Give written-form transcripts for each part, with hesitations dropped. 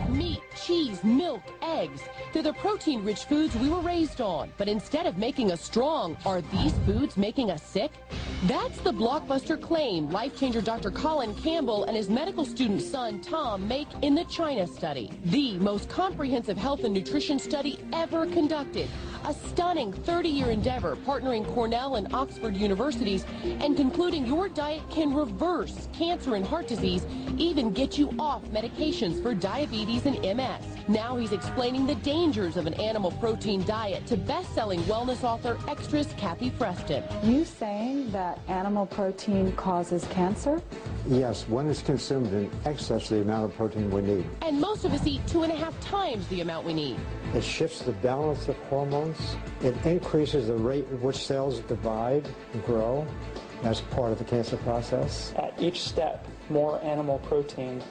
Meat, cheese, milk, eggs. They're the protein-rich foods we were raised on. But instead of making us strong, are these foods making us sick? That's the blockbuster claim life-changer Dr. Colin Campbell and his medical student son Tom make in the China study, the most comprehensive health and nutrition study ever conducted. A stunning 30-year endeavor partnering Cornell and Oxford universities and concluding your diet can reverse cancer and heart disease, even get you off medications for diabetes and MS. Now he's explaining the dangers of an animal protein diet to best-selling wellness author Extra's Kathy Preston. You saying that animal protein causes cancer? Yes, when it's consumed in excess of the amount of protein we need. And most of us eat 2.5 times the amount we need. It shifts the balance of hormones. It increases the rate at which cells divide and grow. That's part of the cancer process. At each step, more animal protein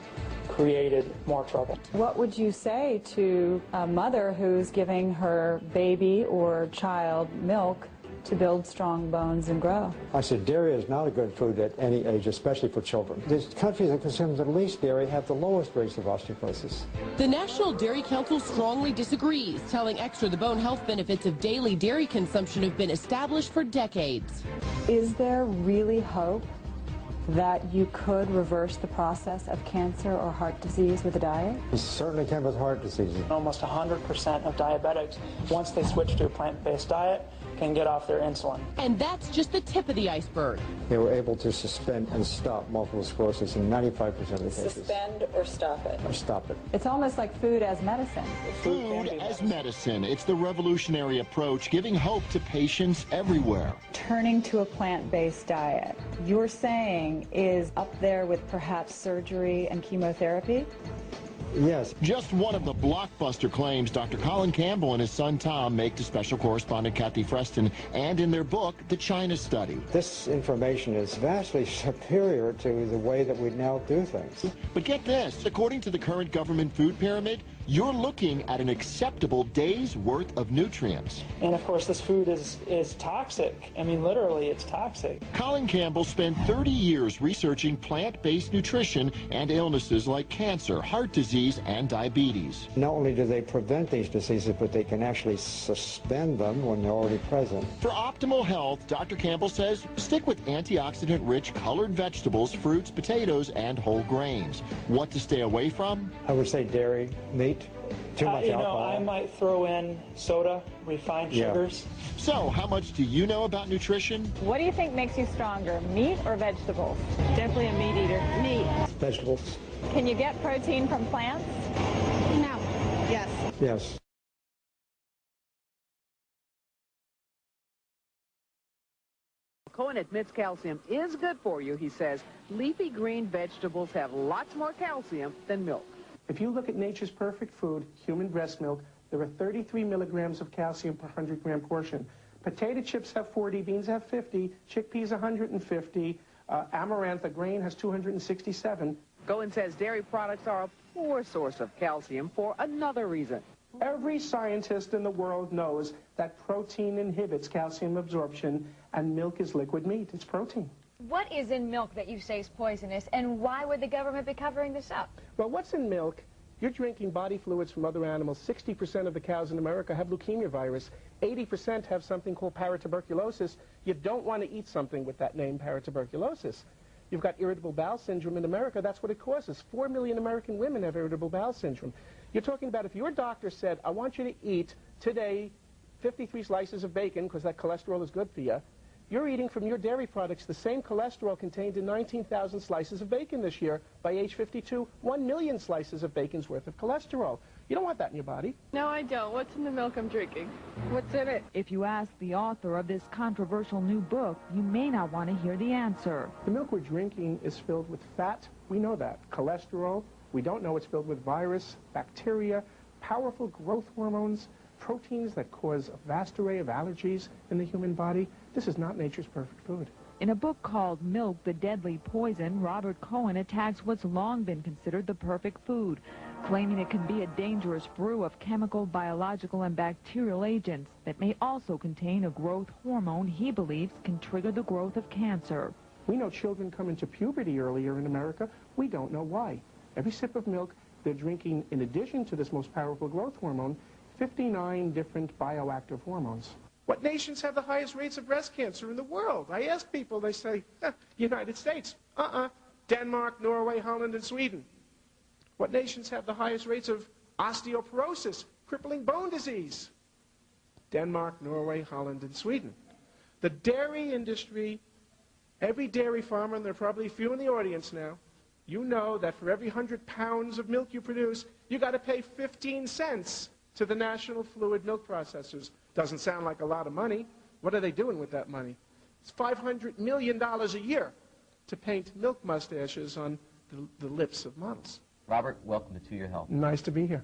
created more trouble. What would you say to a mother who's giving her baby or child milk to build strong bones and grow? I said dairy is not a good food at any age, especially for children. The countries that consume the least dairy have the lowest rates of osteoporosis. The National Dairy Council strongly disagrees, telling Extra the bone health benefits of daily dairy consumption have been established for decades. Is there really hope that you could reverse the process of cancer or heart disease with a diet? You certainly can with heart disease. Almost 100% of diabetics, once they switch to a plant-based diet, can get off their insulin. And that's just the tip of the iceberg. They were able to suspend and stop multiple sclerosis in 95% of the cases. Suspend or stop it? Or stop it. It's almost like food as medicine. Food as medicine. It's the revolutionary approach giving hope to patients everywhere. Turning to a plant-based diet, you're saying is up there with perhaps surgery and chemotherapy? Yes. Just one of the blockbuster claims Dr. Colin Campbell and his son Tom make to special correspondent Kathy Preston and in their book, The China Study. This information is vastly superior to the way that we now do things. But get this, according to the current government food pyramid, you're looking at an acceptable day's worth of nutrients. And of course, this food is toxic. I mean, literally, it's toxic. Colin Campbell spent 30 years researching plant-based nutrition and illnesses like cancer, heart disease, and diabetes. Not only do they prevent these diseases, but they can actually suspend them when they're already present. For optimal health, Dr. Campbell says, stick with antioxidant-rich colored vegetables, fruits, potatoes, and whole grains. What to stay away from? I would say dairy, meat, too much alcohol. I might throw in soda, refined sugars. So, how much do you know about nutrition? What do you think makes you stronger, meat or vegetables? Definitely a meat eater. Meat. Vegetables. Can you get protein from plants? No. Yes. Yes. Colin admits calcium is good for you. He says leafy green vegetables have lots more calcium than milk. If you look at nature's perfect food, human breast milk, there are 33 milligrams of calcium per 100-gram portion. Potato chips have 40, beans have 50, chickpeas 150, amaranth, a grain, has 267. Colin says dairy products are a poor source of calcium for another reason. Every scientist in the world knows that protein inhibits calcium absorption, and milk is liquid meat. It's protein. What is in milk that you say is poisonous, and why would the government be covering this up? Well, what's in milk? You're drinking body fluids from other animals. 60% of the cows in America have leukemia virus. 80% have something called paratuberculosis. You don't want to eat something with that name, paratuberculosis. You've got irritable bowel syndrome in America. That's what it causes. 4 million American women have irritable bowel syndrome. You're talking about if your doctor said, I want you to eat today 53 slices of bacon because that cholesterol is good for you, you're eating from your dairy products the same cholesterol contained in 19,000 slices of bacon this year. By age 52, 1 million slices of bacon's worth of cholesterol. You don't want that in your body. No, I don't. What's in the milk I'm drinking? What's in it? If you ask the author of this controversial new book, you may not want to hear the answer. The milk we're drinking is filled with fat. We know that. Cholesterol. We don't know it's filled with virus, bacteria, powerful growth hormones, proteins that cause a vast array of allergies in the human body. This is not nature's perfect food. In a book called Milk, the Deadly Poison, Robert Cohen attacks what's long been considered the perfect food, claiming it can be a dangerous brew of chemical, biological, and bacterial agents that may also contain a growth hormone he believes can trigger the growth of cancer. We know children come into puberty earlier in America. We don't know why. Every sip of milk they're drinking, in addition to this most powerful growth hormone, 59 different bioactive hormones. What nations have the highest rates of breast cancer in the world? I ask people, they say, United States. Denmark, Norway, Holland, and Sweden. What nations have the highest rates of osteoporosis, crippling bone disease? Denmark, Norway, Holland, and Sweden. The dairy industry, every dairy farmer, and there are probably a few in the audience now, you know that for every 100 pounds of milk you produce, you got to pay 15 cents to the national fluid milk processors. Doesn't sound like a lot of money. What are they doing with that money? It's $500 million a year to paint milk mustaches on the lips of models. Robert, welcome to Your Health. Nice to be here.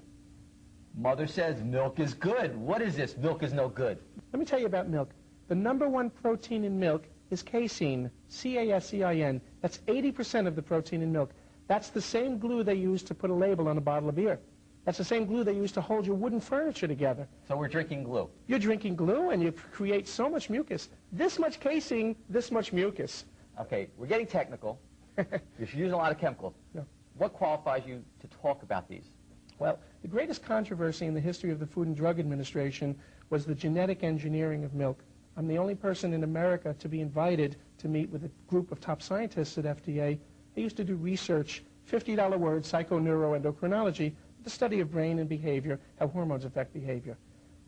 Mother says milk is good. What is this? Milk is no good. Let me tell you about milk. The #1 protein in milk is casein, C-A-S-E-I-N. That's 80% of the protein in milk. That's the same glue they use to put a label on a bottle of beer. That's the same glue they use to hold your wooden furniture together. So we're drinking glue. You're drinking glue, and you create so much mucus. This much casein, this much mucus. Okay, we're getting technical. You're using a lot of chemicals. No. What qualifies you to talk about these? Well, the greatest controversy in the history of the Food and Drug Administration was the genetic engineering of milk. I'm the only person in America to be invited to meet with a group of top scientists at FDA. They used to do research, $50 word, psychoneuroendocrinology, the study of brain and behavior, how hormones affect behavior.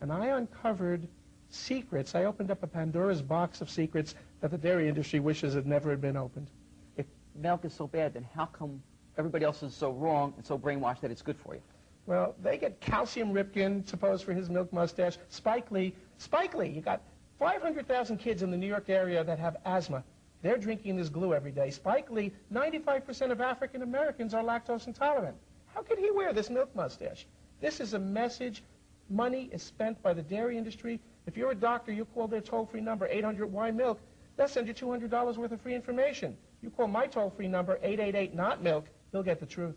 And I uncovered secrets. I opened up a Pandora's box of secrets that the dairy industry wishes had never been opened. If milk is so bad, then how come everybody else is so wrong and so brainwashed that it's good for you? Well, they get Calcium Ripken to pose for his milk mustache. Spike Lee, you got 500,000 kids in the New York area that have asthma. They're drinking this glue every day. Spike Lee, 95% of African Americans are lactose intolerant. How could he wear this milk mustache? This is a message. Money is spent by the dairy industry. If you're a doctor, you call their toll-free number, 800-WHY-MILK. They'll send you $200 worth of free information. You call my toll-free number, 888-NOT-MILK. You'll get the truth.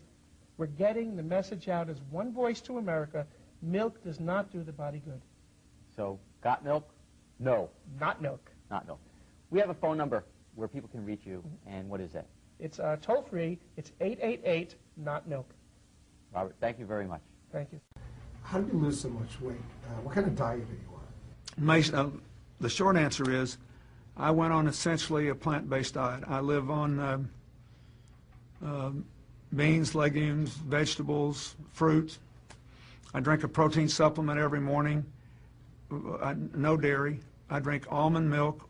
We're getting the message out as one voice to America. Milk does not do the body good. So, got milk? No. Not milk. Not milk. We have a phone number where people can reach you, and what is that? It's toll-free. It's 888-NOT-MILK. Robert, thank you very much. Thank you. How do you lose so much weight? What kind of diet are you on? The short answer is I went on essentially a plant-based diet. I live on beans, legumes, vegetables, fruit. I drink a protein supplement every morning, no dairy. I drink almond milk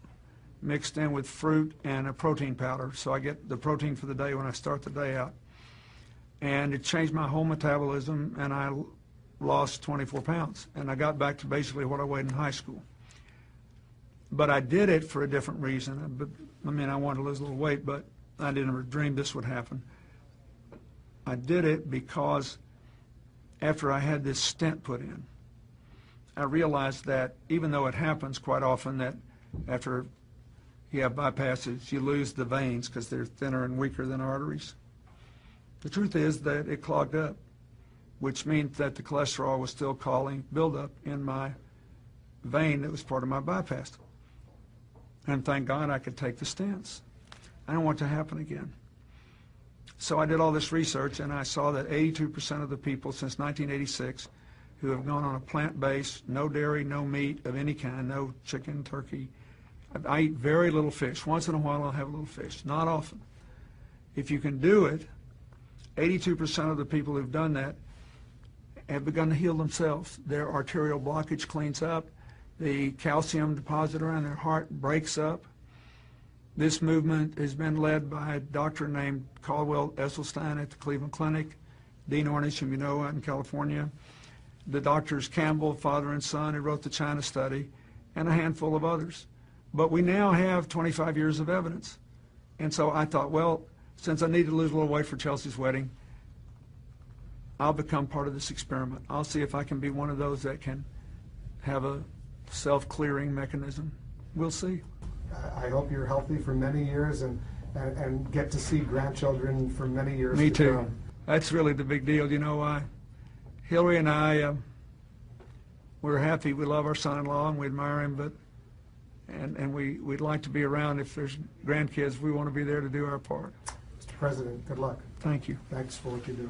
mixed in with fruit and a protein powder, so I get the protein for the day when I start the day out. And it changed my whole metabolism, and I lost 24 pounds, and I got back to basically what I weighed in high school. But I did it for a different reason. I mean, I wanted to lose a little weight, but I didn't dream this would happen. I did it because after I had this stent put in, I realized that even though it happens quite often that after you have bypasses, you lose the veins because they're thinner and weaker than arteries. The truth is that it clogged up, which means that the cholesterol was still causing buildup in my vein that was part of my bypass. And thank God I could take the stents. I don't want it to happen again. So I did all this research, and I saw that 82% of the people since 1986 who have gone on a plant-based, no dairy, no meat of any kind, no chicken, turkey. I eat very little fish. Once in a while I'll have a little fish, not often. If you can do it, 82% of the people who've done that have begun to heal themselves. Their arterial blockage cleans up. The calcium deposit around their heart breaks up. This movement has been led by a doctor named Caldwell Esselstyn at the Cleveland Clinic, Dean Ornish, whom you know, out in California, the doctors Campbell, father and son, who wrote the China study, and a handful of others. But we now have 25 years of evidence. And so I thought, well, since I need to lose a little weight for Chelsea's wedding, I'll become part of this experiment. I'll see if I can be one of those that can have a self-clearing mechanism. We'll see. I hope you're healthy for many years and get to see grandchildren for many years. Me too. Come. That's really the big deal. You know, Hillary and I, we're happy. We love our son-in-law and we admire him, and we'd like to be around. If there's grandkids, we want to be there to do our part. Mr. President, good luck. Thank you. Thanks for what you do.